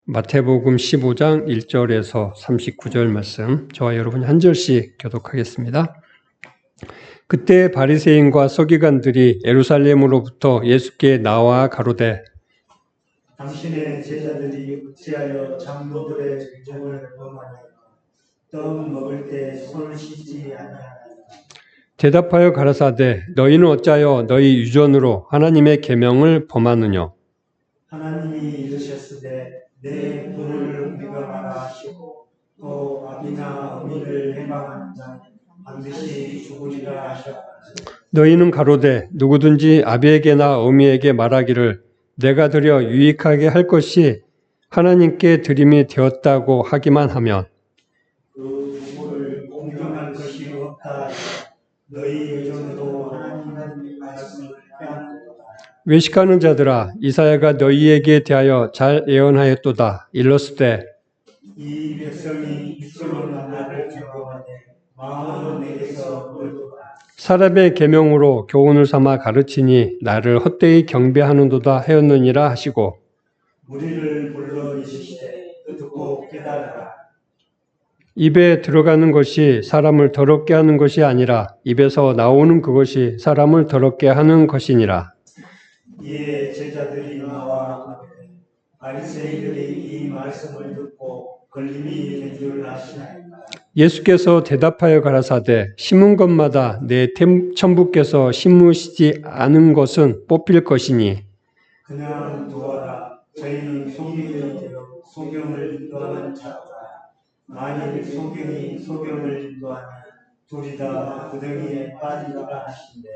마태복음 15장 1절에서 39절 말씀, 저와 여러분이 한 절씩 교독하겠습니다. 그때 바리새인과 서기관들이 예루살렘으로부터 예수께 나와 가로되 당신의 제자들이 어찌하여 장로들의 종을 범하나이까? 떡 먹을 때 손을 씻지 아니하나이까? 대답하여 가라사대 너희는 어찌하여 너희 유전으로 하나님의 계명을 범하느냐? 하나님이 이르셨으되 내 분을 옮겨가라 하시고 또 아비나 어미를 해방하는 자는 반드시 죽으리라 하셨다. 너희는 가로되 누구든지 아비에게나 어미에게 말하기를 내가 드려 유익하게 할 것이 하나님께 드림이 되었다고 하기만 하면 그 누구를 공경할 것이 없다. 너희 유전으로 하나님의 말씀을 빼앗는다. 외식하는 자들아 이사야가 너희에게 대하여 잘 예언하였도다. 일렀으되 이 백성이 입술로는 나를 경험하되 마음은 내게서 멀도다. 사람의 계명으로 교훈을 삼아 가르치니 나를 헛되이 경배하는도다 하였느니라 하시고 무리를 불러 이르시되 듣고 깨달으라. 입에 들어가는 것이 사람을 더럽게 하는 것이 아니라 입에서 나오는 그것이 사람을 더럽게 하는 것이니라. 이에 제자들이 나와 가로되 바리새인들이 이 말씀을 듣고 걸림이 된 줄 아시나이까? 예수께서 대답하여 가라사대 심은 것마다 내 천부께서 심으시지 않은 것은 뽑힐 것이니 그냥 두어라. 저희는 소경이 되어 소경을 인도하는 자다. 만일 소경이 소경을 인도하면 둘이 다 구덩이에 빠지리라 하신대.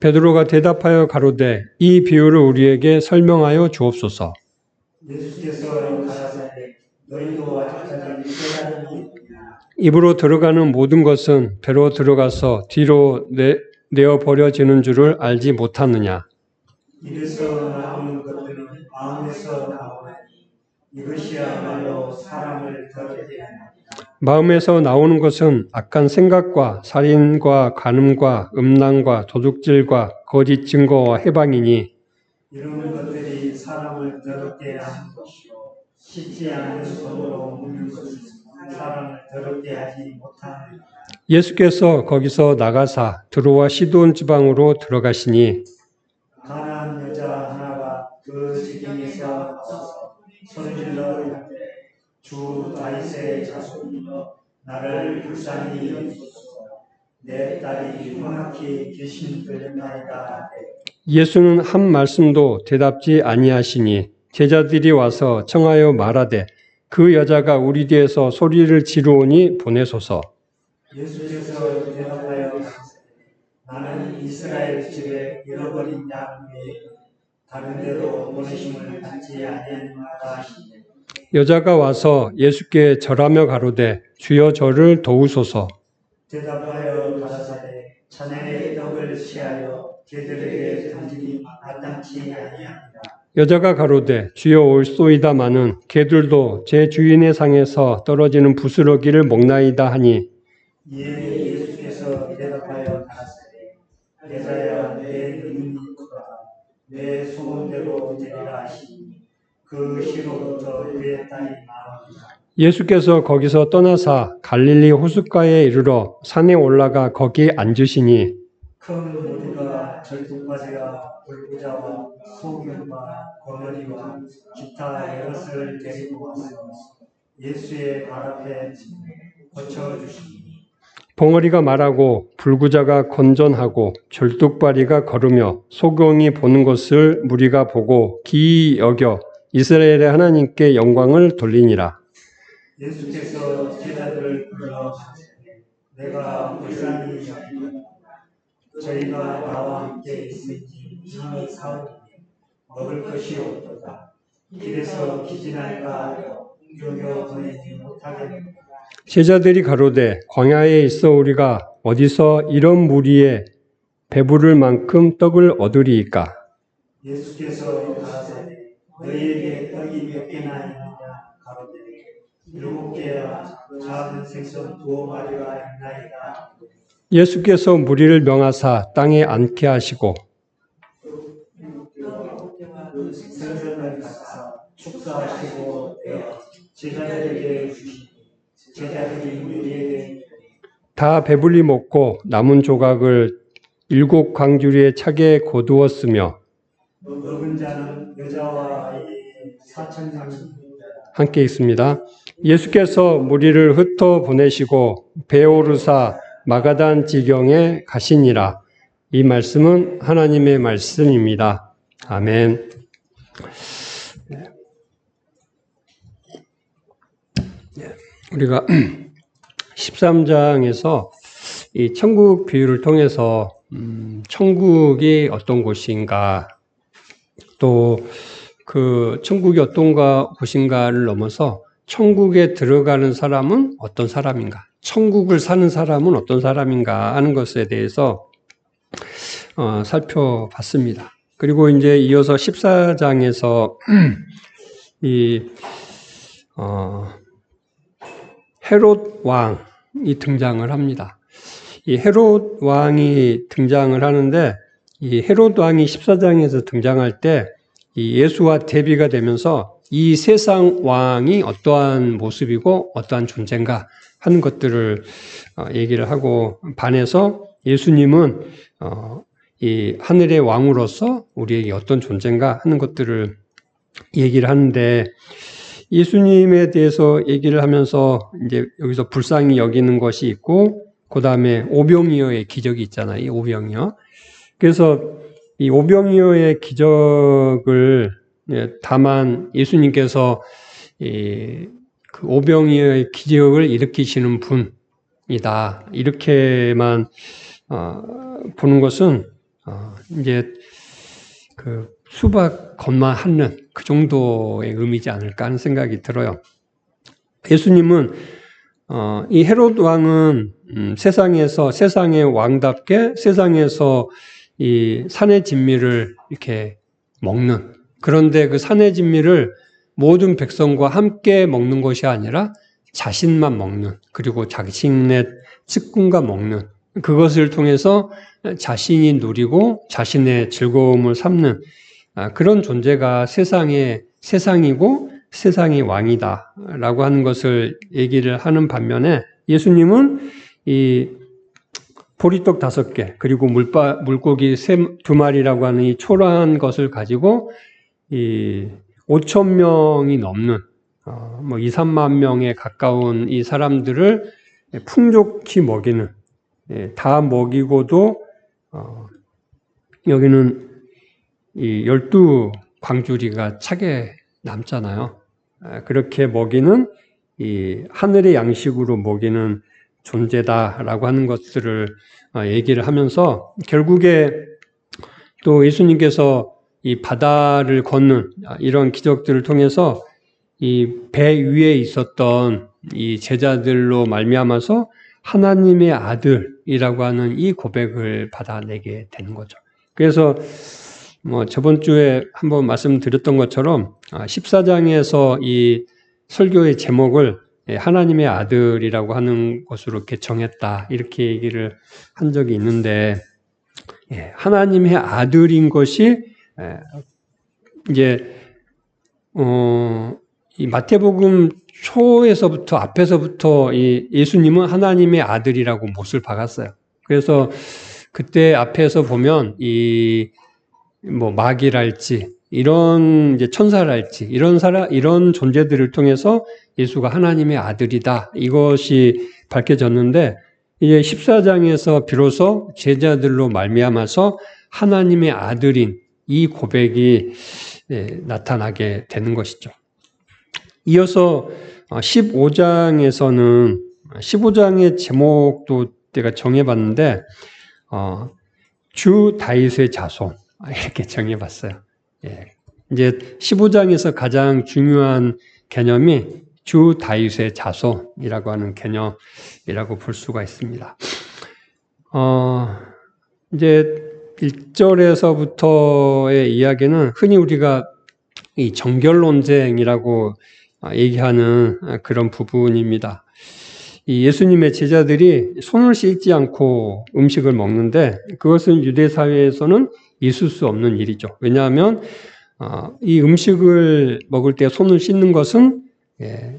베드로가 대답하여 가로되 이 비유를 우리에게 설명하여 주옵소서. 예수께서 가라사대 너희도 아직까지 깨달음이 있느냐? 입으로 들어가는 모든 것은 배로 들어가서 뒤로 내어 버려지는 줄을 알지 못하느냐? 입에서 나오는 것들은 마음에서 나오나니 이것이야말로 사람을 더럽게 하나니. 마음에서 나오는 것은 악한 생각과 살인과 간음과 음란과 도둑질과 거짓 증거와 해방이니 이런 것들이 사람을 더럽게 하는 것이요 씻지 않은 손으로 묻는 것은 사람을 더럽게 하지 못하느니라. 예수께서 거기서 나가사 드로와 시돈 지방으로 들어가시니 가난한 여자 하나가 그 지경에서 나와서 소리질러 이르되 주 다윗의 자손이여 나를 불쌍히 여기소서. 내 딸이 흉악히 귀신들렸나이다. 예수는 한 말씀도 대답지 아니하시니 제자들이 와서 청하여 말하되 그 여자가 우리 뒤에서 소리를 지르오니 보내소서. 예수께서 대답하여 가시되 나는 이스라엘 집에 잃어버린 양 외에 다른 데로 보내심을 받지 아니하니라 하시되 여자가 와서 예수께 절하며 가로되 주여 저를 도우소서. 대답하여 가라사대 자네의 떡을 취하여 개들에게 던지니 마땅치 아니하니라. 여자가 가로되 주여 올소이다마는 개들도 제 주인의 상에서 떨어지는 부스러기를 먹나이다 하니 이에 예수께서 대답하여 가라사대 여자야 내 믿음이 크다. 내 소원대로 되리라 하시니 그 시로부터 그의 딸이 나옵니다. 예수께서 거기서 떠나사 갈릴리 호숫가에 이르러 산에 올라가 거기 앉으시니 큰 무리가 절뚝바지와 불부자와 소금과 거머리와 기타 여럿을 데리고 와서 예수의 발 앞에 거쳐주시니 봉어리가 말하고 불구자가 건전하고 절뚝발이가 걸으며 소경이 보는 것을 무리가 보고 기이 여겨 이스라엘의 하나님께 영광을 돌리니라. 예수께서 제자들을 불러 가시되 내가 불쌍히 여기노라. 저희가 나와 함께 있으니 이미 사흘이니 먹을 것이 없도다. 길에서 기진할까 하여 옮겨 보내지 못하겠느냐. 제자들이 가로되 광야에 있어 우리가 어디서 이런 무리에 배부를 만큼 떡을 얻으리이까? 예수께서 가라사대 너희에게 떡이 몇 개나 있느냐 가로되 7개야 작은 생선 2마리가 있나이다. 예수께서 무리를 명하사 땅에 앉게 하시고 생선을 가사 축사하시고 제자들에게 주시니 제자들이 우리에게 다 배불리 먹고 남은 조각을 7 광주리에 차게 거두었으며 먹은 자는 여자와 아이 4,000명 함께 있습니다. 예수께서 무리를 흩어 보내시고 배오르사 마가단 지경에 가시니라. 이 말씀은 하나님의 말씀입니다. 아멘. 우리가 13장에서 이 천국 비유를 통해서 천국이 어떤 곳인가, 또 그 천국이 어떤 곳인가를 넘어서 천국에 들어가는 사람은 어떤 사람인가, 천국을 사는 사람은 어떤 사람인가 하는 것에 대해서 살펴봤습니다. 그리고 이제 이어서 14장에서 이 헤롯 왕이 등장을 합니다. 이 헤롯 왕이 등장을 하는데, 이 헤롯 왕이 14장에서 등장할 때 이 예수와 대비가 되면서 이 세상 왕이 어떠한 모습이고 어떠한 존재인가 하는 것들을 얘기를 하고, 반해서 예수님은 이 하늘의 왕으로서 우리에게 어떤 존재인가 하는 것들을 얘기를 하는데, 예수님에 대해서 얘기를 하면서 이제 여기서 불쌍히 여기는 것이 있고, 그 다음에 오병이어의 기적이 있잖아요. 이 오병이어. 그래서 이 오병이어의 기적을 다만 예수님께서 그 오병이어의 기적을 일으키시는 분이다, 이렇게만 보는 것은 이제 그 수박 겉만 핥는 그 정도의 의미지 않을까 하는 생각이 들어요. 예수님은 이 헤롯 왕은 세상에서 세상의 왕답게 세상에서 이 산의 진미를 이렇게 먹는, 그런데 그 산의 진미를 모든 백성과 함께 먹는 것이 아니라 자신만 먹는, 그리고 자신의 측근과 먹는, 그것을 통해서 자신이 누리고 자신의 즐거움을 삼는 그런 존재가 세상이고 세상의 왕이다 라고 하는 것을 얘기를 하는 반면에, 예수님은 이 보리떡 5개 그리고 물고기 2마리라고 하는 이 초라한 것을 가지고 이 5,000명이 넘는 2, 3만 명에 가까운 이 사람들을 풍족히 먹이는, 다 먹이고도 여기는 이 12 광주리가 차게 남잖아요. 그렇게 먹이는, 이 하늘의 양식으로 먹이는 존재다라고 하는 것들을 얘기를 하면서, 결국에 또 예수님께서 이 바다를 걷는 이런 기적들을 통해서 이 배 위에 있었던 이 제자들로 말미암아서 하나님의 아들이라고 하는 이 고백을 받아내게 되는 거죠. 그래서 저번 주에 한번 말씀드렸던 것처럼 14장에서 이 설교의 제목을 하나님의 아들이라고 하는 것으로 이렇게 정했다, 이렇게 얘기를 한 적이 있는데, 하나님의 아들인 것이 이제 이 마태복음 초에서부터 앞에서부터 이 예수님은 하나님의 아들이라고 못을 박았어요. 그래서 그때 앞에서 보면 이 마귀랄지 이런 이제 천사랄지 이런 존재들을 통해서 예수가 하나님의 아들이다, 이것이 밝혀졌는데, 이제 14장에서 비로소 제자들로 말미암아서 하나님의 아들인 이 고백이 나타나게 되는 것이죠. 이어서 15장에서는 15장의 제목도 제가 정해봤는데 주 다윗의 자손, 이렇게 정해봤어요. 이제 15장에서 가장 중요한 개념이 주 다윗의 자손이라고 하는 개념이라고 볼 수가 있습니다. 이제 1절에서부터의 이야기는 흔히 우리가 이 정결논쟁이라고 얘기하는 그런 부분입니다. 이 예수님의 제자들이 손을 씻지 않고 음식을 먹는데, 그것은 유대 사회에서는 있을 수 없는 일이죠. 왜냐하면 이 음식을 먹을 때 손을 씻는 것은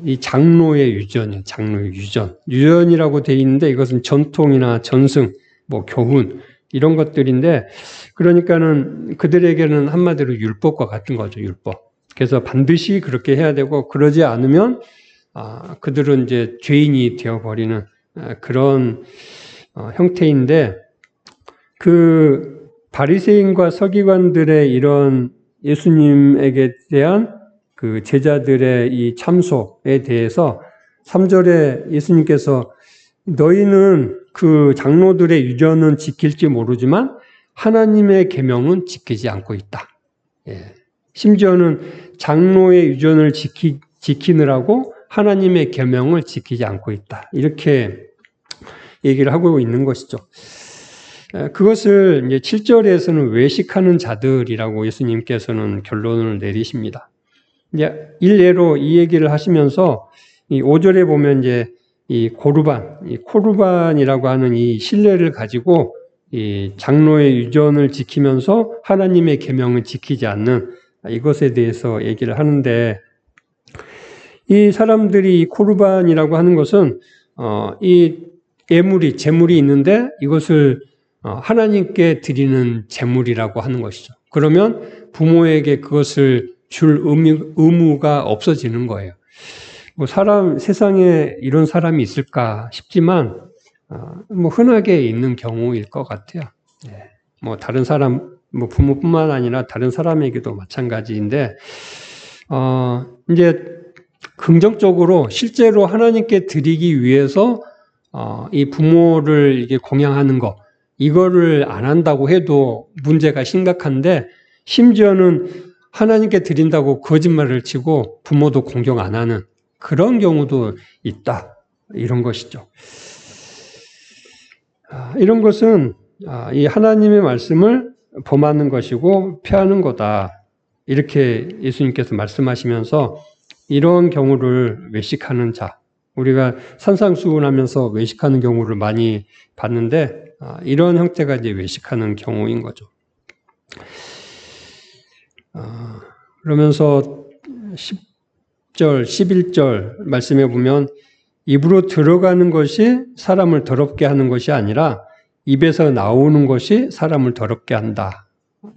이 장로의 유전이에요. 장로의 유전. 유전이라고 되어 있는데 이것은 전통이나 전승, 뭐 교훈 이런 것들인데 그러니까는 그들에게는 한마디로 율법과 같은 거죠. 율법. 그래서 반드시 그렇게 해야 되고 그러지 않으면 그들은 이제 죄인이 되어버리는 그런 형태인데 그 바리새인과 서기관들의 이런 예수님에게 대한 그 제자들의 이 참소에 대해서 3절에 예수님께서 너희는 그 장로들의 유전은 지킬지 모르지만 하나님의 계명은 지키지 않고 있다. 심지어는 장로의 유전을 지키느라고 하나님의 계명을 지키지 않고 있다. 이렇게 얘기를 하고 있는 것이죠. 그것을 이제 7절에서는 외식하는 자들이라고 예수님께서는 결론을 내리십니다. 이제 일례로 이 얘기를 하시면서 이 5절에 보면 이제 이 코르반이라고 하는 이 신뢰를 가지고 이 장로의 유전을 지키면서 하나님의 계명을 지키지 않는 이것에 대해서 얘기를 하는데 이 사람들이 이 코르반이라고 하는 것은 이 제물이 있는데 이것을 하나님께 드리는 제물이라고 하는 것이죠. 그러면 부모에게 그것을 줄 의무가 없어지는 거예요. 뭐 세상에 이런 사람이 있을까 싶지만 뭐 흔하게 있는 경우일 것 같아요. 뭐 다른 사람, 뭐 부모뿐만 아니라 다른 사람에게도 마찬가지인데 이제 긍정적으로 실제로 하나님께 드리기 위해서 이 부모를 이게 공양하는 거 이거를 안 한다고 해도 문제가 심각한데 심지어는 하나님께 드린다고 거짓말을 치고 부모도 공경 안 하는 그런 경우도 있다. 이런 것이죠. 이런 것은 이 하나님의 말씀을 범하는 것이고 폐하는 거다. 이렇게 예수님께서 말씀하시면서 이런 경우를 외식하는 자, 우리가 산상수훈하면서 외식하는 경우를 많이 봤는데 이런 형태가 이제 외식하는 경우인 거죠. 그러면서 10절, 11절 말씀해 보면 입으로 들어가는 것이 사람을 더럽게 하는 것이 아니라 입에서 나오는 것이 사람을 더럽게 한다.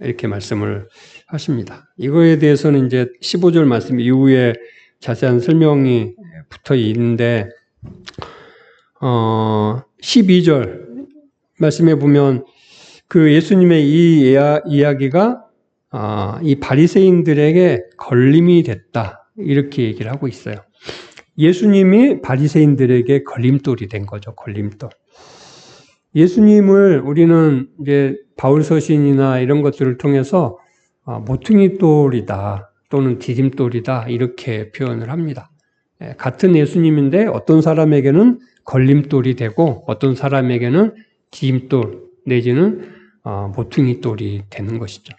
이렇게 말씀을 하십니다. 이거에 대해서는 이제 15절 말씀 이후에 자세한 설명이 붙어 있는데 12절 말씀해 보면 그 예수님의 이 이야기가 이 바리새인들에게 걸림이 됐다. 이렇게 얘기를 하고 있어요. 예수님이 바리새인들에게 걸림돌이 된 거죠. 걸림돌. 예수님을 우리는 이제 바울 서신이나 이런 것들을 통해서 모퉁이 돌이다 또는 디딤돌이다 이렇게 표현을 합니다. 같은 예수님인데 어떤 사람에게는 걸림돌이 되고 어떤 사람에게는 디딤돌 내지는 모퉁이 돌이 되는 것이죠.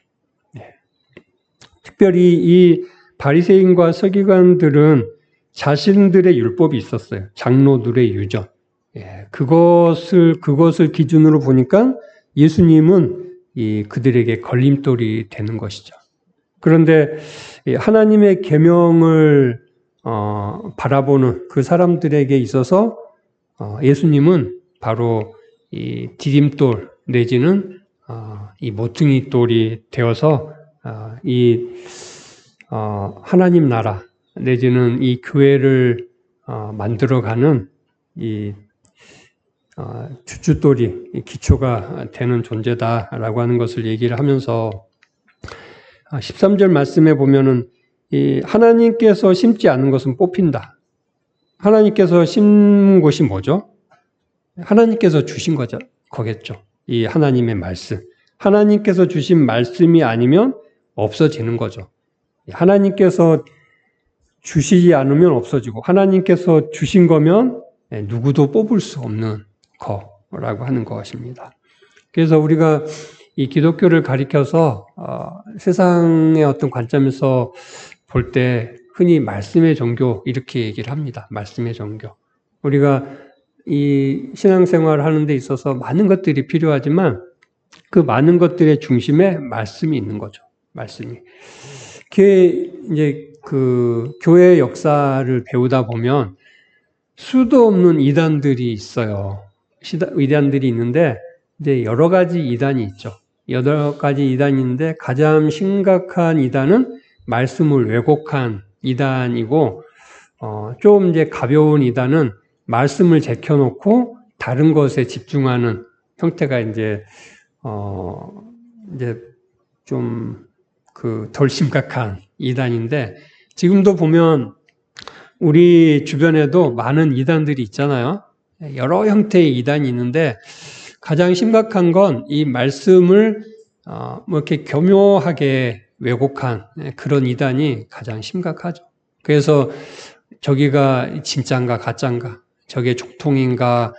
특별히 이 바리새인과 서기관들은 자신들의 율법이 있었어요. 장로들의 유전. 그것을 기준으로 보니까 예수님은 그들에게 걸림돌이 되는 것이죠. 그런데 하나님의 계명을 바라보는 그 사람들에게 있어서 예수님은 바로 이 디딤돌 내지는 이 모퉁이 돌이 되어서 하나님 나라 내지는 이 교회를 만들어가는 이 주춧돌이 기초가 되는 존재다라고 하는 것을 얘기를 하면서 13절 말씀에 보면은 이 하나님께서 심지 않은 것은 뽑힌다. 하나님께서 심은 것이 뭐죠? 하나님께서 주신 거겠죠. 이 하나님의 말씀. 하나님께서 주신 말씀이 아니면 없어지는 거죠. 하나님께서 주시지 않으면 없어지고 하나님께서 주신 거면 누구도 뽑을 수 없는 거라고 하는 것입니다. 그래서 우리가 이 기독교를 가리켜서 세상의 어떤 관점에서 볼 때 흔히 말씀의 종교 이렇게 얘기를 합니다. 말씀의 종교. 우리가 이 신앙생활을 하는 데 있어서 많은 것들이 필요하지만 그 많은 것들의 중심에 말씀이 있는 거죠. 말씀이. 이제 그 교회 역사를 배우다 보면 수도 없는 이단들이 있어요. 이단들이 있는데 이제 여러 가지 이단이 있죠. 여러 가지 이단인데 가장 심각한 이단은 말씀을 왜곡한 이단이고, 좀 이제 가벼운 이단은 말씀을 제껴놓고 다른 것에 집중하는 형태가 이제 좀 그 덜 심각한 이단인데, 지금도 보면 우리 주변에도 많은 이단들이 있잖아요. 여러 형태의 이단이 있는데 가장 심각한 건 이 말씀을 뭐 이렇게 교묘하게 왜곡한 그런 이단이 가장 심각하죠. 그래서 저기가 진짜인가 가짜인가, 저게 족통인가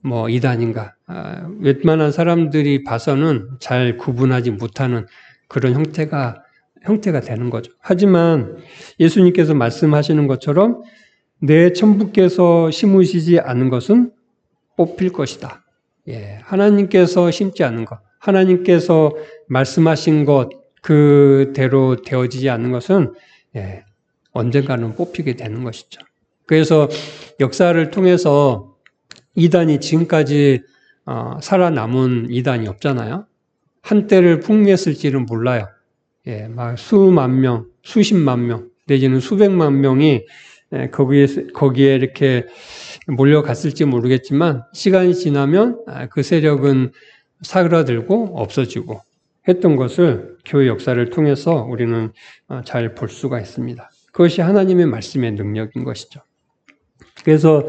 뭐 이단인가, 웬만한 사람들이 봐서는 잘 구분하지 못하는 그런 형태가 되는 거죠. 하지만 예수님께서 말씀하시는 것처럼 내 천부께서 심으시지 않은 것은 뽑힐 것이다. 예, 하나님께서 심지 않은 것, 하나님께서 말씀하신 것 그대로 되어지지 않는 것은 언젠가는 뽑히게 되는 것이죠. 그래서 역사를 통해서 이단이 지금까지 살아남은 이단이 없잖아요. 한때를 풍미했을지는 몰라요. 막 수만 명, 수십만 명, 내지는 수백만 명이 거기에 이렇게 몰려갔을지 모르겠지만 시간이 지나면 그 세력은 사그라들고 없어지고 했던 것을 교회 역사를 통해서 우리는 잘 볼 수가 있습니다. 그것이 하나님의 말씀의 능력인 것이죠. 그래서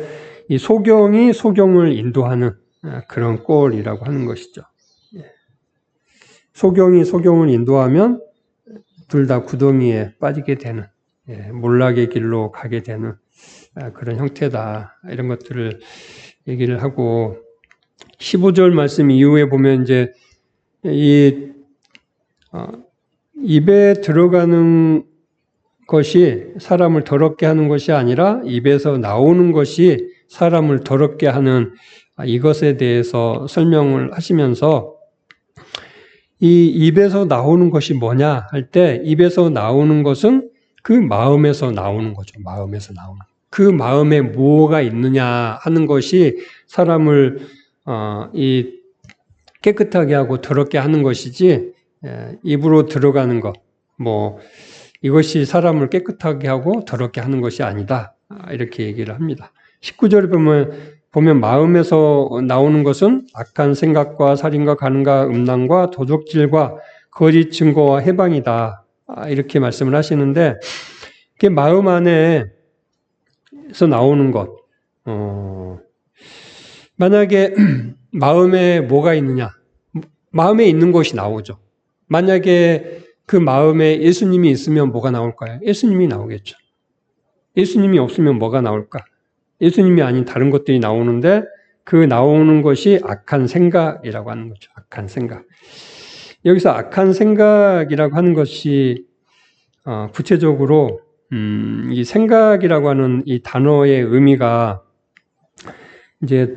이 소경이 소경을 인도하는 그런 꼴이라고 하는 것이죠. 소경이 소경을 인도하면 둘 다 구덩이에 빠지게 되는, 몰락의 길로 가게 되는 그런 형태다. 이런 것들을 얘기를 하고, 15절 말씀 이후에 보면 이제 입에 들어가는 것이 사람을 더럽게 하는 것이 아니라 입에서 나오는 것이 사람을 더럽게 하는 이것에 대해서 설명을 하시면서, 이 입에서 나오는 것이 뭐냐 할 때, 입에서 나오는 것은 그 마음에서 나오는 거죠. 마음에서 나오는. 그 마음에 뭐가 있느냐 하는 것이 사람을 이 깨끗하게 하고 더럽게 하는 것이지, 입으로 들어가는 것, 뭐 이것이 사람을 깨끗하게 하고 더럽게 하는 것이 아니다. 이렇게 얘기를 합니다. 19절에 보면 마음에서 나오는 것은 악한 생각과 살인과 간음과 음란과 도적질과 거짓 증거와 해방이다. 이렇게 말씀을 하시는데, 그게 마음 안에서 나오는 것. 만약에 마음에 뭐가 있느냐? 마음에 있는 것이 나오죠. 만약에 그 마음에 예수님이 있으면 뭐가 나올까요? 예수님이 나오겠죠. 예수님이 없으면 뭐가 나올까? 예수님이 아닌 다른 것들이 나오는데, 그 나오는 것이 악한 생각이라고 하는 거죠. 악한 생각. 여기서 악한 생각이라고 하는 것이 구체적으로 이 생각이라고 하는 이 단어의 의미가 이제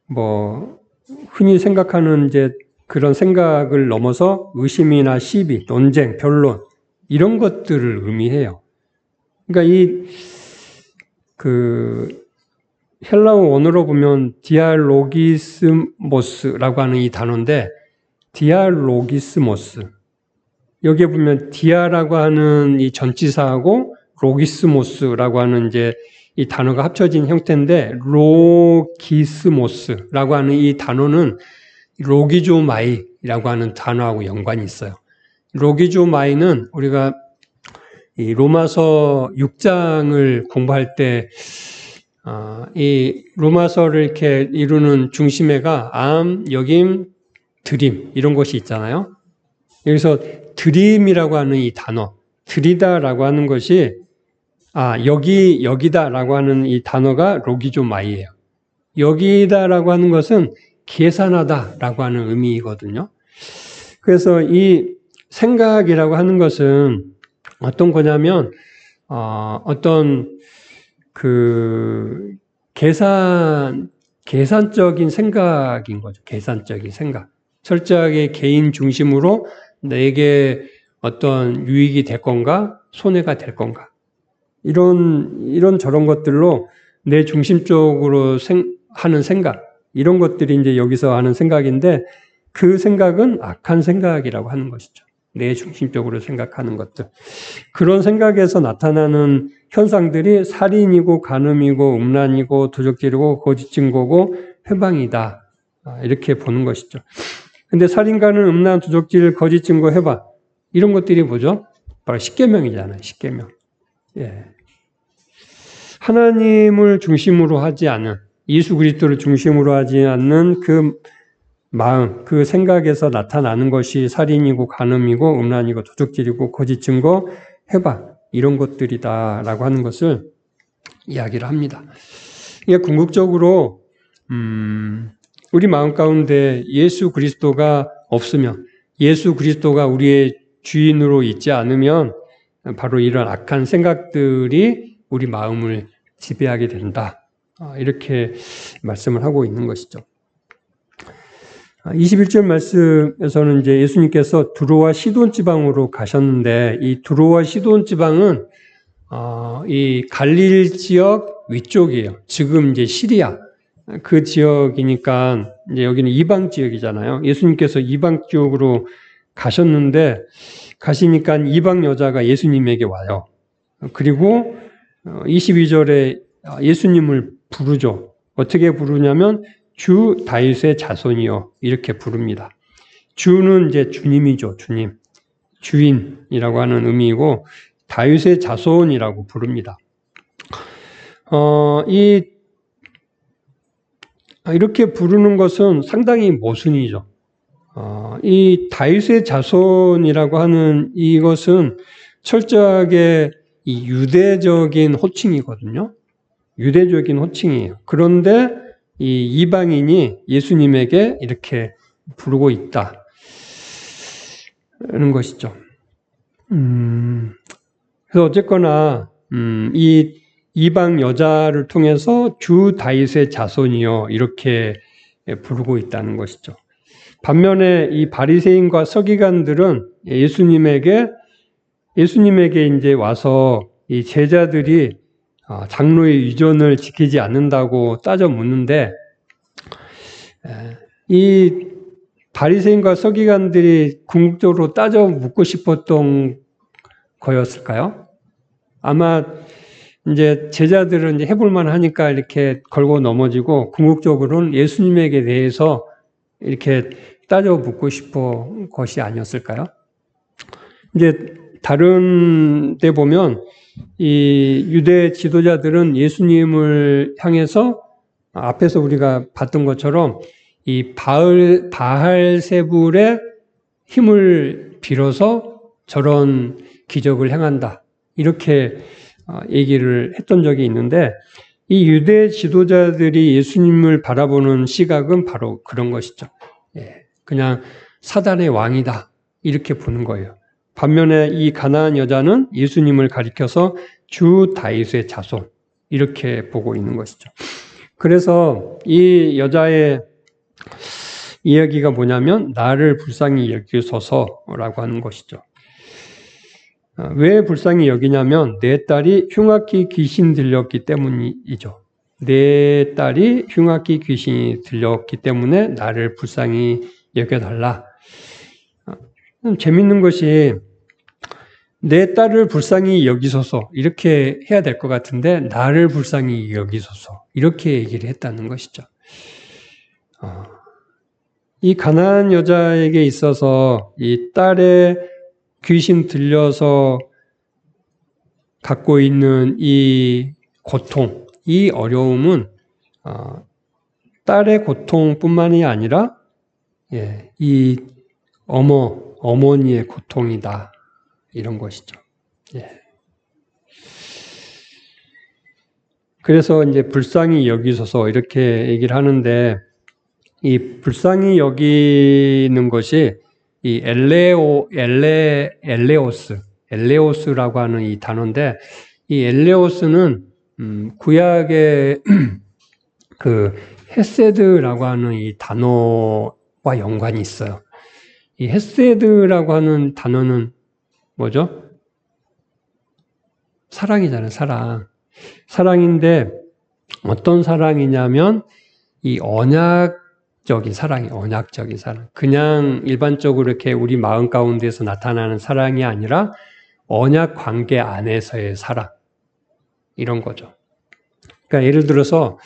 뭐 흔히 생각하는 이제 그런 생각을 넘어서 의심이나 시비, 논쟁, 변론 이런 것들을 의미해요. 그러니까 헬라어 원어로 보면 디알로기스모스라고 하는 이 단어인데, 디알로기스모스, 여기에 보면 디아라고 하는 이 전치사하고 로기스모스라고 하는 이제 이 단어가 합쳐진 형태인데, 로기스모스라고 하는 이 단어는 로기조마이라고 하는 단어하고 연관이 있어요. 로기조마이는 우리가 이 로마서 6장을 공부할 때 이 로마서를 이렇게 이루는 중심에가 암, 역임, 드림 이런 것이 있잖아요. 여기서 드림이라고 하는 이 단어, 드리다라고 하는 것이 여기다라고 하는 이 단어가 로기조마이예요. 여기다라고 하는 것은 계산하다라고 하는 의미거든요. 그래서 이 생각이라고 하는 것은 어떤 거냐면 어떤 그 계산적인 생각인 거죠. 계산적인 생각. 철저하게 개인 중심으로 내게 어떤 유익이 될 건가, 손해가 될 건가. 이런 저런 것들로 내 중심적으로 하는 생각, 이런 것들이 이제 여기서 하는 생각인데 그 생각은 악한 생각이라고 하는 것이죠. 내 중심적으로 생각하는 것들. 그런 생각에서 나타나는 현상들이 살인이고 간음이고 음란이고 도적질이고 거짓 증거고 회방이다. 이렇게 보는 것이죠. 근데 살인, 간음, 음란, 도적질, 거짓 증거, 회방 이런 것들이 뭐죠? 바로 십계명이잖아요. 십계명. 예. 하나님을 중심으로 하지 않은, 예수 그리스도를 중심으로 하지 않는 그 마음, 그 생각에서 나타나는 것이 살인이고 간음이고 음란이고 도적질이고 거짓 증거, 회방 이런 것들이다라고 하는 것을 이야기를 합니다. 이게 궁극적으로 우리 마음 가운데 예수 그리스도가 없으면, 예수 그리스도가 우리의 주인으로 있지 않으면 바로 이런 악한 생각들이 우리 마음을 지배하게 된다. 이렇게 말씀을 하고 있는 것이죠. 21절 말씀에서는 이제 예수님께서 두로와 시돈 지방으로 가셨는데 이 두로와 시돈 지방은 이 갈릴 지역 위쪽이에요. 지금 이제 시리아 그 지역이니까 이제 여기는 이방 지역이잖아요. 예수님께서 이방 지역으로 가셨는데 가시니까 이방 여자가 예수님에게 와요. 그리고 22절에 예수님을 부르죠. 어떻게 부르냐면 주 다윗의 자손이요 이렇게 부릅니다. 주는 이제 주님이죠. 주님, 주인이라고 하는 의미이고 다윗의 자손이라고 부릅니다. 이렇게 부르는 것은 상당히 모순이죠. 이 다윗의 자손이라고 하는 이것은 철저하게 이 유대적인 호칭이거든요. 유대적인 호칭이에요. 그런데 이 이방인이 예수님에게 이렇게 부르고 있다는 것이죠. 그래서 어쨌거나 이 이방 여자를 통해서 주 다윗의 자손이요 이렇게 부르고 있다는 것이죠. 반면에 이 바리새인과 서기관들은 예수님에게 이제 와서 이 제자들이 장로의 위전을 지키지 않는다고 따져 묻는데 이 바리새인과 서기관들이 궁극적으로 따져 묻고 싶었던 거였을까요? 아마 이제 제자들은 이제 해볼만 하니까 이렇게 걸고 넘어지고 궁극적으로는 예수님에게 대해서 이렇게 따져 묻고 싶은 것이 아니었을까요? 이제 다른 데 보면 이 유대 지도자들은 예수님을 향해서 앞에서 우리가 봤던 것처럼 이 바알세불의 힘을 빌어서 저런 기적을 행한다. 이렇게 얘기를 했던 적이 있는데 이 유대 지도자들이 예수님을 바라보는 시각은 바로 그런 것이죠. 그냥 사단의 왕이다. 이렇게 보는 거예요. 반면에 이 가나안 여자는 예수님을 가리켜서 주 다윗의 자손 이렇게 보고 있는 것이죠. 그래서 이 여자의 이야기가 뭐냐면 나를 불쌍히 여기소서라고 하는 것이죠. 왜 불쌍히 여기냐면 내 딸이 흉악히 귀신 들렸기 때문이죠. 내 딸이 흉악히 귀신이 들렸기 때문에 나를 불쌍히 여겨달라. 재밌는 것이 내 딸을 불쌍히 여기소서 이렇게 해야 될 것 같은데 나를 불쌍히 여기소서 이렇게 얘기를 했다는 것이죠. 이 가나안 여자에게 있어서 이 딸의 귀신 들려서 갖고 있는 이 고통, 이 어려움은 딸의 고통뿐만이 아니라 이 어머니의 고통이다. 이런 것이죠. 그래서 이제 불쌍히 여기소서 이렇게 얘기를 하는데 이 불쌍히 여기는 것이 이 엘레오스라고 하는 이 단어인데 이 엘레오스는 구약의 그 헤세드라고 하는 이 단어와 연관이 있어요. 이 헤세드라고 하는 단어는 뭐죠? 사랑이잖아요, 사랑. 사랑인데 어떤 사랑이냐면 이 언약적인 사랑이에요, 언약적인 사랑. 그냥 일반적으로 이렇게 우리 마음 가운데서 나타나는 사랑이 아니라 언약 관계 안에서의 사랑. 이런 거죠. 그러니까 예를 들어서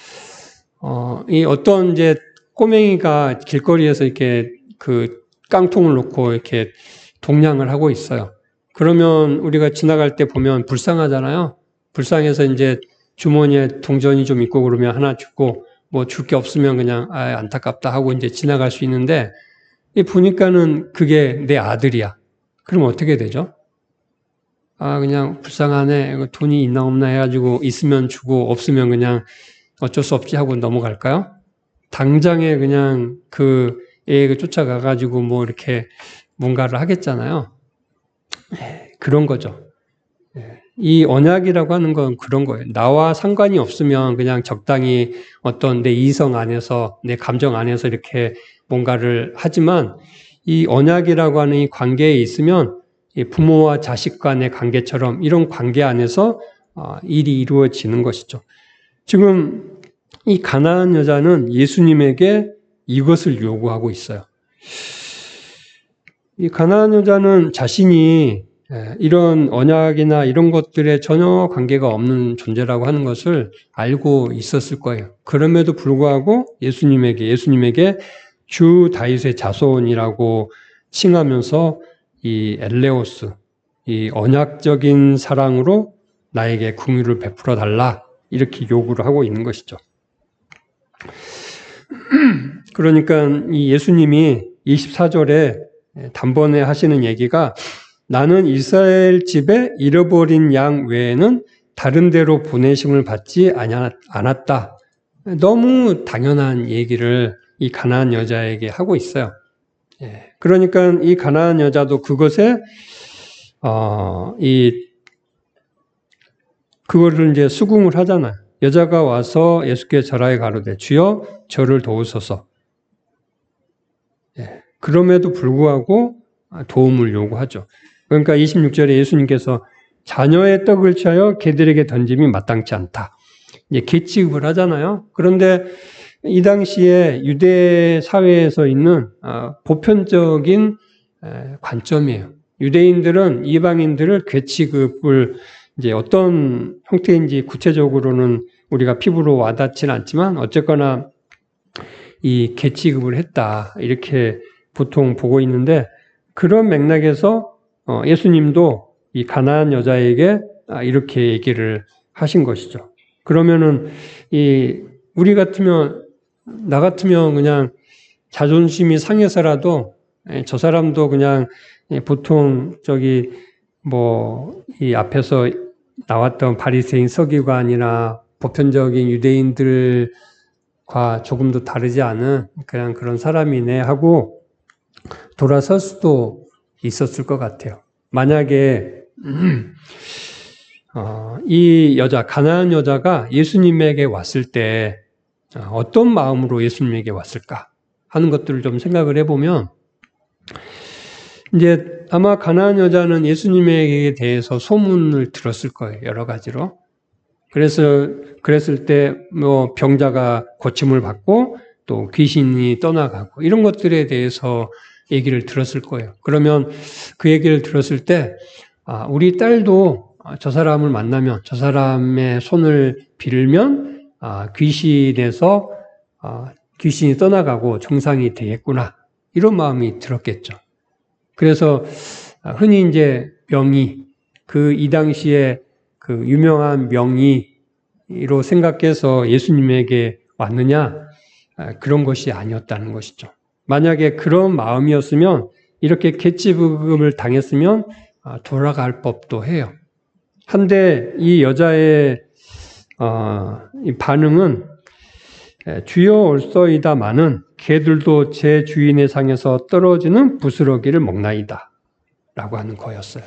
이 어떤 이제 꼬맹이가 길거리에서 이렇게 그 깡통을 놓고 이렇게 동냥을 하고 있어요. 그러면 우리가 지나갈 때 보면 불쌍하잖아요. 불쌍해서 이제 주머니에 동전이 좀 있고 그러면 하나 주고 뭐 줄 게 없으면 그냥 안타깝다 하고 이제 지나갈 수 있는데 보니까는 그게 내 아들이야. 그럼 어떻게 되죠? 그냥 불쌍하네. 돈이 있나 없나 해가지고 있으면 주고 없으면 그냥 어쩔 수 없지 하고 넘어갈까요? 당장에 그냥 그 애가 쫓아가가지고 뭐 이렇게 뭔가를 하겠잖아요. 그런 거죠. 이 언약이라고 하는 건 그런 거예요. 나와 상관이 없으면 그냥 적당히 어떤 내 이성 안에서, 내 감정 안에서 이렇게 뭔가를 하지만 이 언약이라고 하는 이 관계에 있으면 부모와 자식 간의 관계처럼 이런 관계 안에서 일이 이루어지는 것이죠. 지금 이 가나안 여자는 예수님에게 이것을 요구하고 있어요. 이 가나안 여자는 자신이 이런 언약이나 이런 것들에 전혀 관계가 없는 존재라고 하는 것을 알고 있었을 거예요. 그럼에도 불구하고 예수님에게 주 다윗의 자손이라고 칭하면서 이 엘레오스, 이 언약적인 사랑으로 나에게 긍휼을 베풀어 달라 이렇게 요구를 하고 있는 것이죠. 그러니까 이 예수님이 24절에 단번에 하시는 얘기가 나는 이스라엘 집에 잃어버린 양 외에는 다른 데로 보내심을 받지 않았다. 너무 당연한 얘기를 이 가나안 여자에게 하고 있어요. 그러니까 이 가나안 여자도 그것에 그거를 이제 수긍을 하잖아요. 여자가 와서 예수께 절하여 가로되 주여 저를 도우소서. 그럼에도 불구하고 도움을 요구하죠. 그러니까 26절에 예수님께서 자녀의 떡을 취하여 개들에게 던짐이 마땅치 않다. 이제 개 취급을 하잖아요. 그런데 이 당시에 유대 사회에서 있는 보편적인 관점이에요. 유대인들은 이방인들을 개 취급을 이제 어떤 형태인지 구체적으로는 우리가 피부로 와닿지는 않지만 어쨌거나 이 개 취급을 했다 이렇게 보통 보고 있는데 그런 맥락에서 예수님도 이 가나안 여자에게 이렇게 얘기를 하신 것이죠. 그러면은 우리 같으면 나 같으면 그냥 자존심이 상해서라도 저 사람도 그냥 보통 이 앞에서 나왔던 바리새인 서기관이나 보편적인 유대인들과 조금도 다르지 않은 그냥 그런 사람이네 하고 돌아설 수도 있었을 것 같아요. 만약에 이 여자, 가나안 여자가 예수님에게 왔을 때 어떤 마음으로 예수님에게 왔을까 하는 것들을 좀 생각을 해보면 이제 아마 가나안 여자는 예수님에 대해서 소문을 들었을 거예요. 여러 가지로. 그랬을 때 뭐 병자가 고침을 받고 또 귀신이 떠나가고 이런 것들에 대해서 얘기를 들었을 거예요. 그러면 그 얘기를 들었을 때 우리 딸도 저 사람을 만나면 저 사람의 손을 빌면 귀신이 떠나가고 정상이 되겠구나 이런 마음이 들었겠죠. 그래서 흔히 이제 명의 이 당시에 그 유명한 명의로 생각해서 예수님에게 왔느냐 그런 것이 아니었다는 것이죠. 만약에 그런 마음이었으면 이렇게 계치부금을 당했으면 돌아갈 법도 해요. 한데 이 여자의 이 반응은 주여 올소이다마는 개들도 제 주인의 상에서 떨어지는 부스러기를 먹나이다 라고 하는 거였어요.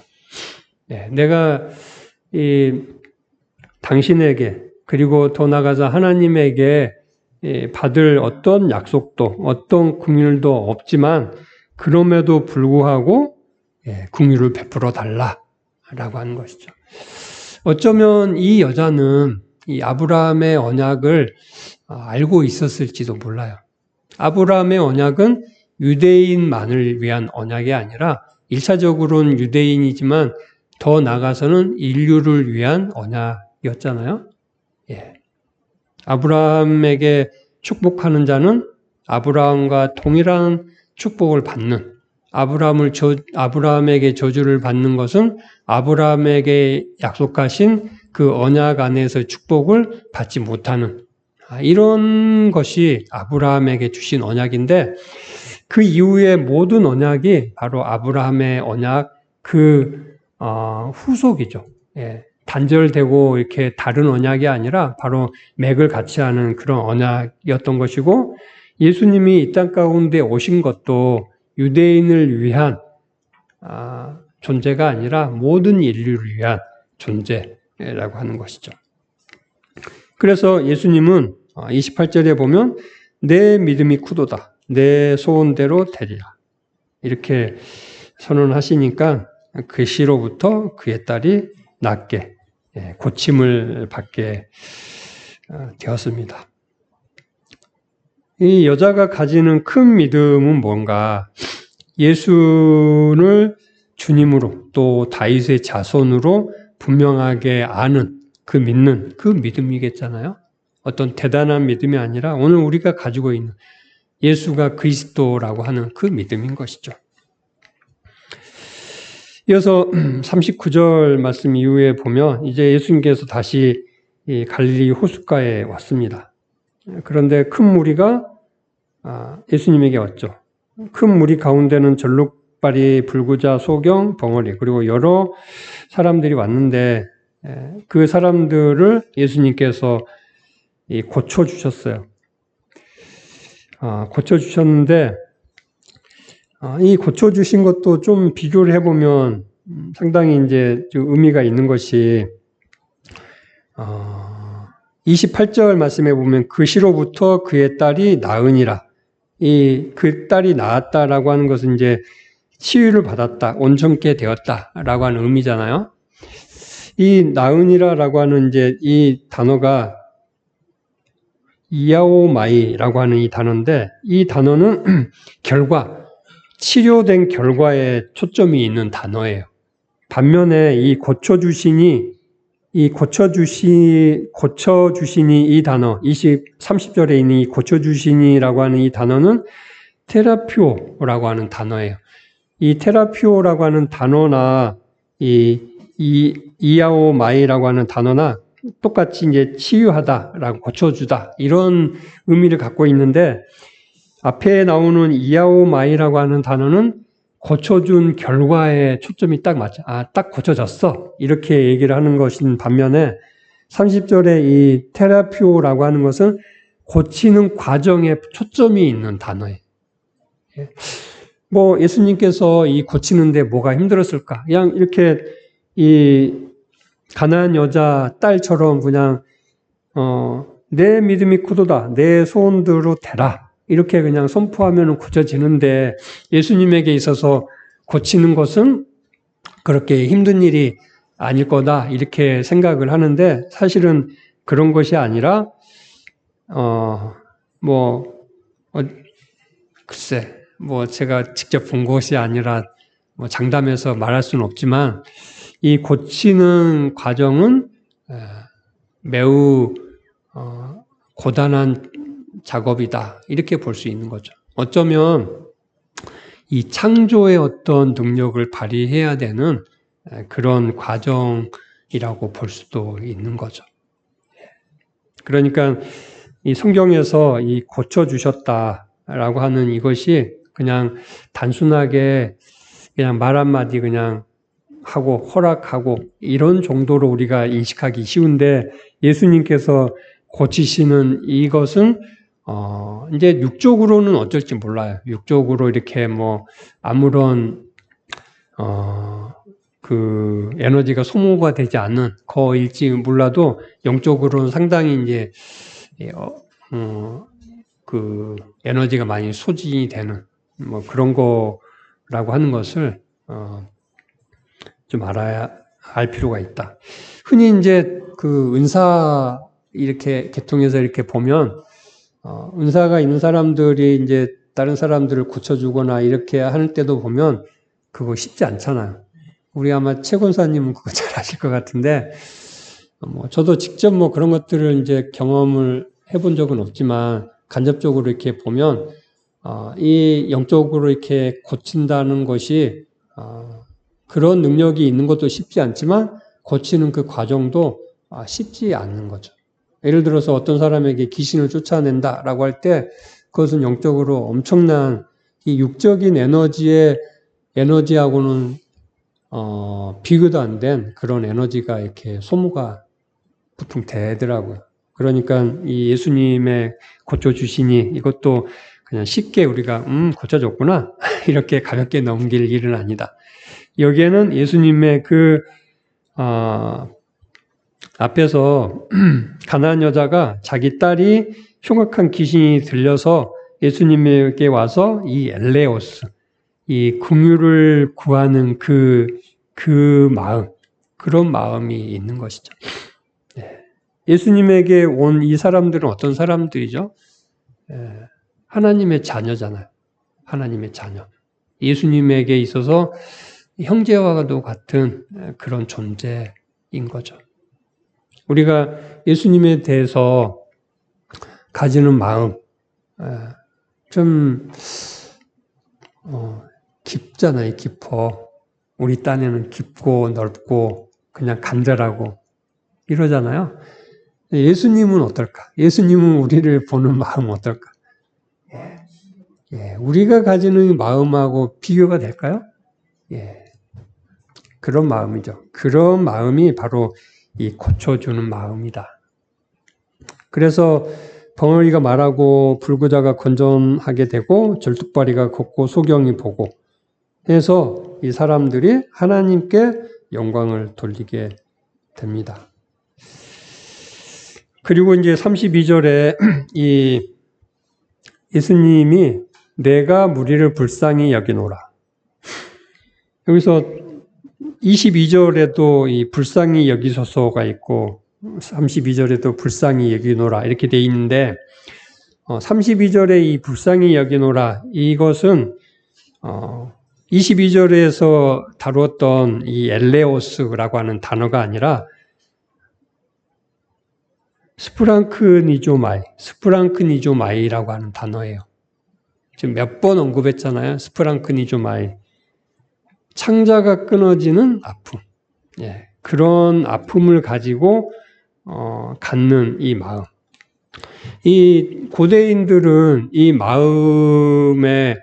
내가 당신에게 그리고 더 나아가서 하나님에게 받을 어떤 약속도 어떤 긍휼도 없지만 그럼에도 불구하고 긍휼을 베풀어 달라라고 하는 것이죠. 어쩌면 이 여자는 이 아브라함의 언약을 알고 있었을지도 몰라요. 아브라함의 언약은 유대인만을 위한 언약이 아니라 1차적으로는 유대인이지만 더 나아가서는 인류를 위한 언약이었잖아요. 아브라함에게 축복하는 자는 아브라함과 동일한 축복을 받는, 아브라함에게 저주를 받는 것은 아브라함에게 약속하신 그 언약 안에서 축복을 받지 못하는, 이런 것이 아브라함에게 주신 언약인데, 그 이후의 모든 언약이 바로 아브라함의 언약 후속이죠. 단절되고 이렇게 다른 언약이 아니라 바로 맥을 같이 하는 그런 언약이었던 것이고, 예수님이 이 땅 가운데 오신 것도 유대인을 위한 존재가 아니라 모든 인류를 위한 존재라고 하는 것이죠. 그래서 예수님은 28절에 보면 내 믿음이 크도다. 내 소원대로 되리라. 이렇게 선언하시니까 그 시로부터 그의 딸이 낫게 고침을 받게 되었습니다. 이 여자가 가지는 큰 믿음은 뭔가 예수를 주님으로 또 다윗의 자손으로 분명하게 아는 믿는 그 믿음이겠잖아요. 어떤 대단한 믿음이 아니라 오늘 우리가 가지고 있는 예수가 그리스도라고 하는 그 믿음인 것이죠. 이어서 39절 말씀 이후에 보면 이제 예수님께서 다시 갈릴리 호숫가에 왔습니다. 그런데 큰 무리가 예수님에게 왔죠. 큰 무리 가운데는 절룩발이, 불구자, 소경, 벙어리 그리고 여러 사람들이 왔는데 그 사람들을 예수님께서 고쳐주셨어요. 고쳐주셨는데 이 고쳐주신 것도 좀 비교를 해보면 상당히 이제 좀 의미가 있는 것이 28절 말씀에 보면 그 시로부터 그의 딸이 나으니라. 그 딸이 나았다라고 하는 것은 이제 치유를 받았다, 온전케 되었다라고 하는 의미잖아요. 이 나으니라라고 하는 이제 이 단어가 이아오마이라고 하는 이 단어인데 이 단어는 결과, 치료된 결과에 초점이 있는 단어예요. 반면에 이 고쳐주시니 이 단어, 30절에 있는 이 고쳐주시니라고 하는 이 단어는 테라피오라고 하는 단어예요. 이 테라피오라고 하는 단어나 이아오마이라고 하는 단어나 똑같이 이제 치유하다라고 고쳐주다 이런 의미를 갖고 있는데 앞에 나오는 이아오마이라고 하는 단어는 고쳐준 결과에 초점이 딱 맞죠. 딱 고쳐졌어. 이렇게 얘기를 하는 것인 반면에 30절에 이 테라피오라고 하는 것은 고치는 과정에 초점이 있는 단어예요. 뭐 예수님께서 이 고치는데 뭐가 힘들었을까? 그냥 이렇게 이 가난한 여자 딸처럼 그냥 내 믿음이 크도다. 내 소원대로 되라. 이렇게 그냥 선포하면 고쳐지는데 예수님에게 있어서 고치는 것은 그렇게 힘든 일이 아닐 거다 이렇게 생각을 하는데 사실은 그런 것이 아니라 글쎄 제가 직접 본 것이 아니라 장담해서 말할 수는 없지만 이 고치는 과정은 매우 고단한 작업이다 이렇게 볼 수 있는 거죠. 어쩌면 이 창조의 어떤 능력을 발휘해야 되는 그런 과정이라고 볼 수도 있는 거죠. 그러니까 이 성경에서 이 고쳐주셨다라고 하는 이것이 그냥 단순하게 그냥 말 한마디 그냥 하고 허락하고 이런 정도로 우리가 인식하기 쉬운데 예수님께서 고치시는 이것은 이제 육적으로는 어쩔지 몰라요. 육적으로 이렇게 아무런 그 에너지가 소모가 되지 않는 거일지 몰라도 영적으로는 상당히 이제 그 에너지가 많이 소진이 되는 그런 거라고 하는 것을 좀 알 필요가 있다. 흔히 이제 그 은사 이렇게 계통해서 이렇게 보면 은사가 있는 사람들이 이제 다른 사람들을 고쳐주거나 이렇게 할 때도 보면 그거 쉽지 않잖아요. 우리 아마 최 권사님은 그거 잘 아실 것 같은데, 저도 직접 그런 것들을 이제 경험을 해본 적은 없지만, 간접적으로 이렇게 보면, 이 영적으로 이렇게 고친다는 것이, 그런 능력이 있는 것도 쉽지 않지만, 고치는 그 과정도 쉽지 않는 거죠. 예를 들어서 어떤 사람에게 귀신을 쫓아낸다라고 할 때, 그것은 영적으로 엄청난 이 육적인 에너지하고는 비교도 안 된 그런 에너지가 이렇게 소모가 보통 되더라고요. 그러니까 이 예수님의 고쳐주시니 이것도 그냥 쉽게 우리가 고쳐줬구나 이렇게 가볍게 넘길 일은 아니다. 여기에는 예수님의 앞에서 가난한 여자가 자기 딸이 흉악한 귀신이 들려서 예수님에게 와서 이 엘레오스, 이 긍휼을 구하는 그 마음, 그런 마음이 있는 것이죠. 예수님에게 온 이 사람들은 어떤 사람들이죠? 하나님의 자녀잖아요. 하나님의 자녀. 예수님에게 있어서 형제와도 같은 그런 존재인 거죠. 우리가 예수님에 대해서 가지는 마음, 좀 깊잖아요. 깊어. 우리 딴에는 깊고 넓고 그냥 간절하고 이러잖아요. 예수님은 어떨까? 예수님은 우리를 보는 마음은 어떨까? 우리가 가지는 마음하고 비교가 될까요? 그런 마음이죠. 그런 마음이 바로 이 고쳐주는 마음이다. 그래서 벙어리가 말하고 불구자가 건전하게 되고 절뚝발이가 걷고 소경이 보고 해서 이 사람들이 하나님께 영광을 돌리게 됩니다. 그리고 이제 32절에 이 예수님이 내가 무리를 불쌍히 여기노라. 여기서 22절에도 이 불쌍히 여기소서가 있고 32절에도 불쌍히 여기노라 이렇게 돼 있는데 32절에 이 불쌍히 여기노라 이것은 22절에서 다루었던 이 엘레오스라고 하는 단어가 아니라 스프랑크니조마이라고 하는 단어예요. 지금 몇 번 언급했잖아요. 스프랑크니조마이. 창자가 끊어지는 아픔. 그런 아픔을 가지고 갖는 이 마음. 이 고대인들은 이 마음에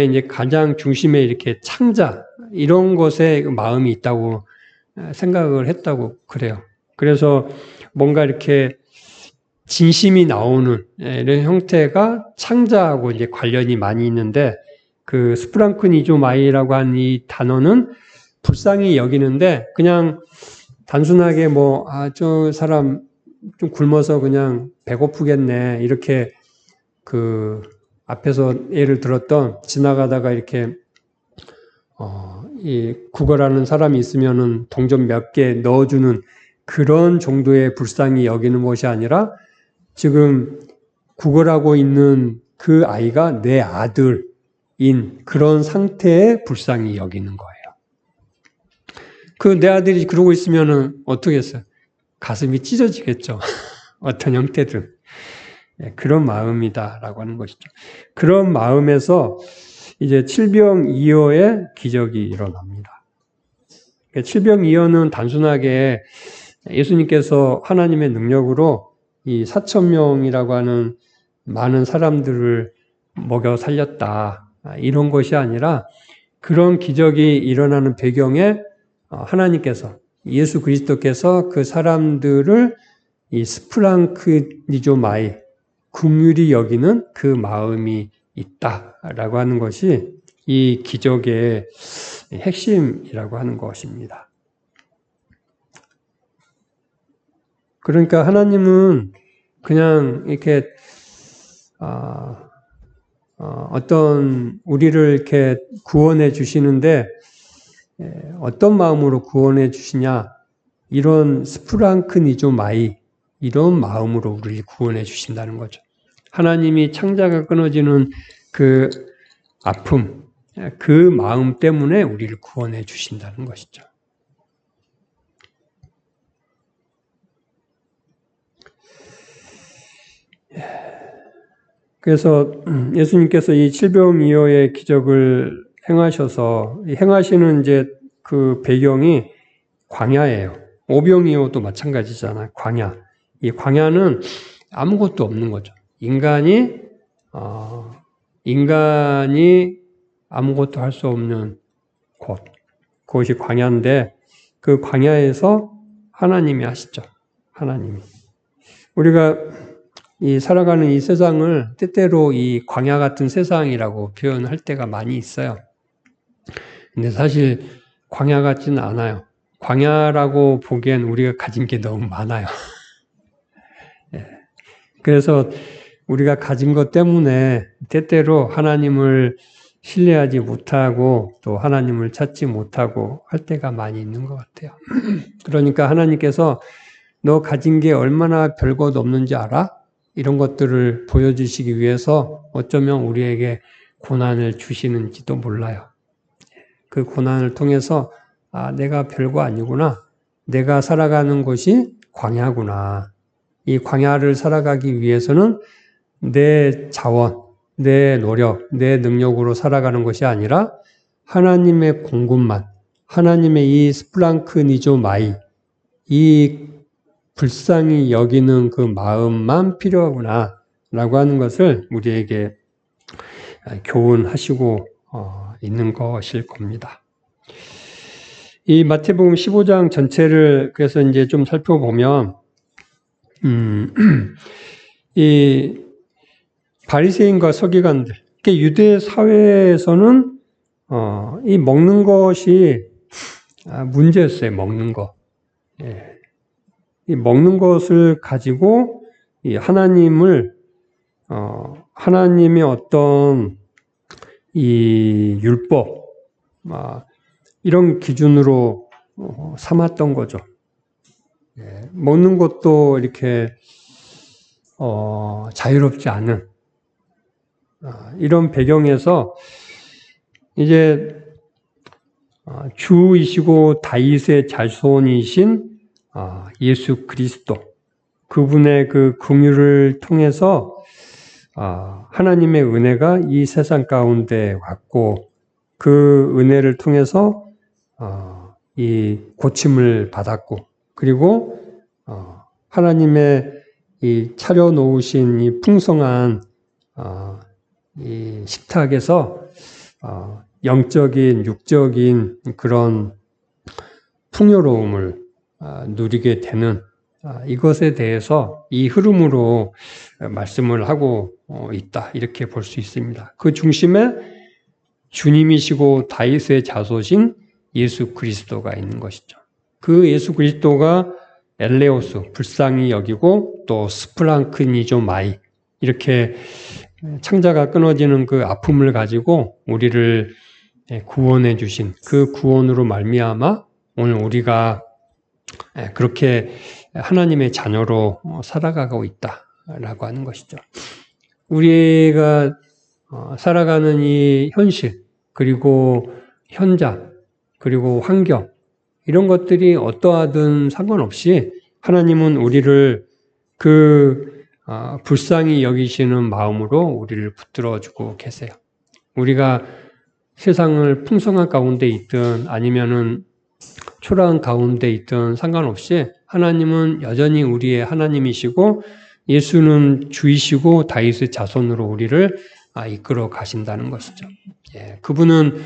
이제 가장 중심에 이렇게 창자 이런 것에 마음이 있다고 생각을 했다고 그래요. 그래서 뭔가 이렇게 진심이 나오는 이런 형태가 창자하고 이제 관련이 많이 있는데 그 스프랑크니조마이라고 한 이 단어는 불쌍히 여기는데 그냥 단순하게 저 사람 좀 굶어서 그냥 배고프겠네 이렇게 그 앞에서 예를 들었던 지나가다가 이렇게 이 구걸하는 사람이 있으면은 동전 몇 개 넣어주는 그런 정도의 불쌍히 여기는 것이 아니라 지금 구걸하고 있는 그 아이가 내 아들인 그런 상태에 불쌍히 여기는 거예요. 그 내 아들이 그러고 있으면은 어떻게 했어요? 가슴이 찢어지겠죠. 어떤 형태든. 그런 마음이다라고 하는 것이죠. 그런 마음에서 이제 7병2여의 기적이 일어납니다. 7병2여는 단순하게 예수님께서 하나님의 능력으로 이 4,000명이라고 하는 많은 사람들을 먹여 살렸다. 이런 것이 아니라 그런 기적이 일어나는 배경에 하나님께서 예수 그리스도께서 그 사람들을 이 스프랑크니조마이 긍휼히 여기는 그 마음이 있다라고 하는 것이 이 기적의 핵심이라고 하는 것입니다. 그러니까 하나님은 그냥 이렇게 어떤 우리를 이렇게 구원해 주시는데 어떤 마음으로 구원해 주시냐? 이런 스프랑크니조마이 이런 마음으로 우리를 구원해 주신다는 거죠. 하나님이 창자가 끊어지는 그 아픔, 그 마음 때문에 우리를 구원해 주신다는 것이죠. 그래서 예수님께서 이 칠병이어의 기적을 행하셔서 행하시는 이제 그 배경이 광야예요. 오병이어도 마찬가지잖아요. 광야. 이 광야는 아무것도 없는 거죠. 인간이 아무것도 할 수 없는 곳. 그것이 광야인데 그 광야에서 하나님이 하시죠. 하나님이. 우리가 이 살아가는 이 세상을 때때로 이 광야 같은 세상이라고 표현할 때가 많이 있어요. 근데 사실 광야 같지는 않아요. 광야라고 보기엔 우리가 가진 게 너무 많아요. 그래서 우리가 가진 것 때문에 때때로 하나님을 신뢰하지 못하고 또 하나님을 찾지 못하고 할 때가 많이 있는 것 같아요. 그러니까 하나님께서 너 가진 게 얼마나 별것 없는지 알아? 이런 것들을 보여주시기 위해서 어쩌면 우리에게 고난을 주시는지도 몰라요. 그 고난을 통해서 내가 별거 아니구나. 내가 살아가는 곳이 광야구나. 이 광야를 살아가기 위해서는 내 자원, 내 노력, 내 능력으로 살아가는 것이 아니라 하나님의 공급만, 하나님의 이 스플랑크니조마이, 이 불쌍히 여기는 그 마음만 필요하구나 라고 하는 것을 우리에게 교훈하시고 있는 것일 겁니다. 이 마태복음 15장 전체를 그래서 이제 좀 살펴보면 이 바리새인과 서기관들, 유대 사회에서는 이 먹는 것이 문제였어요. 먹는 것. 예. 이 먹는 것을 가지고 이 하나님의 어떤 이 율법 이런 기준으로 삼았던 거죠. 예. 먹는 것도 이렇게 자유롭지 않은 이런 배경에서 이제 주이시고 다윗의 자손이신 예수 그리스도 그분의 그 긍휼을 통해서 하나님의 은혜가 이 세상 가운데 왔고 그 은혜를 통해서 이 고침을 받았고 그리고 하나님의 이 차려 놓으신 이 풍성한 이 식탁에서 영적인 육적인 그런 풍요로움을 누리게 되는 이것에 대해서 이 흐름으로 말씀을 하고 있다 이렇게 볼 수 있습니다. 그 중심에 주님이시고 다윗의 자손인 예수 그리스도가 있는 것이죠. 그 예수 그리스도가 엘레오스 불쌍히 여기고 또 스프랑크니조마이 이렇게 창자가 끊어지는 그 아픔을 가지고 우리를 구원해 주신 그 구원으로 말미암아 오늘 우리가 그렇게 하나님의 자녀로 살아가고 있다라고 하는 것이죠. 우리가 살아가는 이 현실 그리고 현장 그리고 환경 이런 것들이 어떠하든 상관없이 하나님은 우리를 그 불쌍히 여기시는 마음으로 우리를 붙들어주고 계세요. 우리가 세상을 풍성한 가운데 있든 아니면은 초라한 가운데 있든 상관없이 하나님은 여전히 우리의 하나님이시고 예수는 주이시고 다윗의 자손으로 우리를 이끌어 가신다는 것이죠. 그분은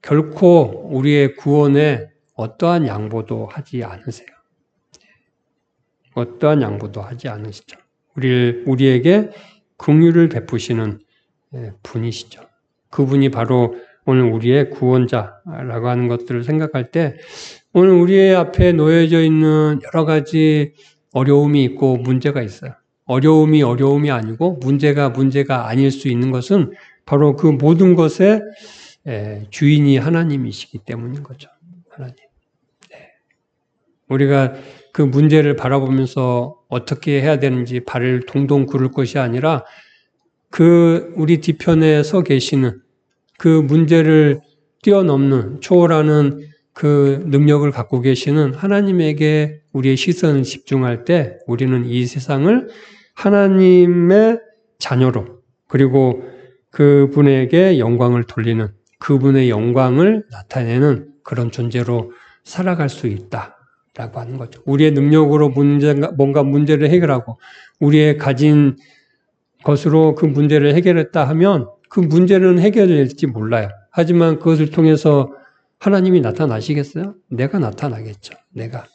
결코 우리의 구원에 어떠한 양보도 하지 않으세요. 어떠한 양보도 하지 않으시죠. 우리에게 긍휼을 베푸시는 분이시죠. 그분이 바로 오늘 우리의 구원자라고 하는 것들을 생각할 때 오늘 우리의 앞에 놓여져 있는 여러 가지 어려움이 있고 문제가 있어요. 어려움이 어려움이 아니고 문제가 아닐 수 있는 것은 바로 그 모든 것의 주인이 하나님이시기 때문인 거죠. 하나님. 우리가 그 문제를 바라보면서 어떻게 해야 되는지 발을 동동 구를 것이 아니라 그 우리 뒤편에 서 계시는 그 문제를 뛰어넘는 초월하는 그 능력을 갖고 계시는 하나님에게 우리의 시선을 집중할 때 우리는 이 세상을 하나님의 자녀로 그리고 그분에게 영광을 돌리는 그분의 영광을 나타내는 그런 존재로 살아갈 수 있다라고 하는 거죠. 우리의 능력으로 뭔가 문제를 해결하고 우리의 가진 것으로 그 문제를 해결했다 하면 그 문제는 해결될지 몰라요. 하지만 그것을 통해서 하나님이 나타나시겠어요? 내가 나타나겠죠. 내가.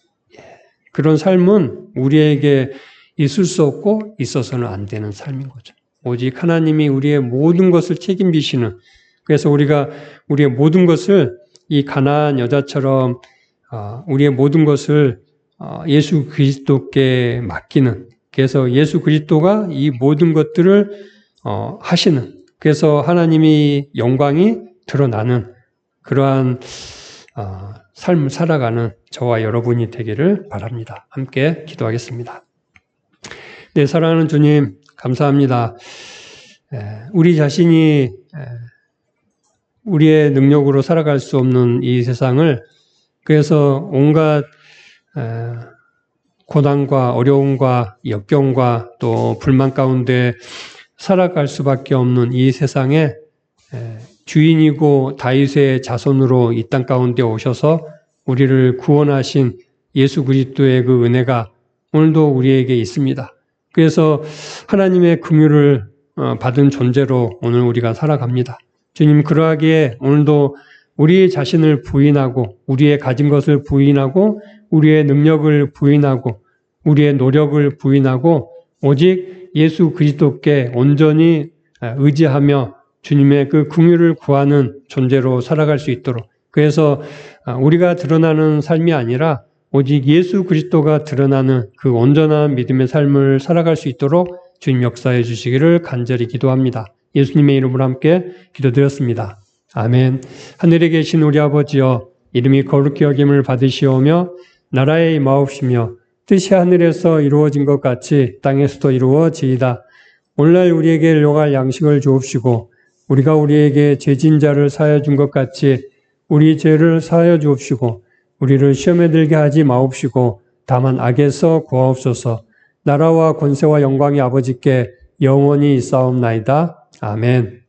그런 삶은 우리에게 있을 수 없고 있어서는 안 되는 삶인 거죠. 오직 하나님이 우리의 모든 것을 책임지시는, 그래서 우리가 우리의 모든 것을 이 가나안 여자처럼 우리의 모든 것을 예수 그리스도께 맡기는, 그래서 예수 그리스도가 이 모든 것들을 하시는, 그래서 하나님이 영광이 드러나는 그러한 삶을 살아가는 저와 여러분이 되기를 바랍니다. 함께 기도하겠습니다. 네, 사랑하는 주님, 감사합니다. 우리 자신이 우리의 능력으로 살아갈 수 없는 이 세상을, 그래서 온갖 고난과 어려움과 역경과 또 불만 가운데 살아갈 수밖에 없는 이 세상에 주인이고 다윗의 자손으로 이 땅 가운데 오셔서 우리를 구원하신 예수 그리스도의 그 은혜가 오늘도 우리에게 있습니다. 그래서 하나님의 긍휼을 받은 존재로 오늘 우리가 살아갑니다. 주님, 그러하기에 오늘도 우리 자신을 부인하고 우리의 가진 것을 부인하고 우리의 능력을 부인하고 우리의 노력을 부인하고 오직 예수 그리스도께 온전히 의지하며 주님의 그 긍휼을 구하는 존재로 살아갈 수 있도록, 그래서 우리가 드러나는 삶이 아니라 오직 예수 그리스도가 드러나는 그 온전한 믿음의 삶을 살아갈 수 있도록 주님 역사해 주시기를 간절히 기도합니다. 예수님의 이름으로 함께 기도드렸습니다. 아멘. 하늘에 계신 우리 아버지여, 이름이 거룩히 여김을 받으시오며 나라의 임하옵시며 뜻이 하늘에서 이루어진 것 같이 땅에서도 이루어지이다. 오늘날 우리에게 일용할 양식을 주옵시고 우리가 우리에게 죄진 자를 사하여 준 것 같이 우리 죄를 사하여 주옵시고 우리를 시험에 들게 하지 마옵시고 다만 악에서 구하옵소서. 나라와 권세와 영광이 아버지께 영원히 있사옵나이다. 아멘.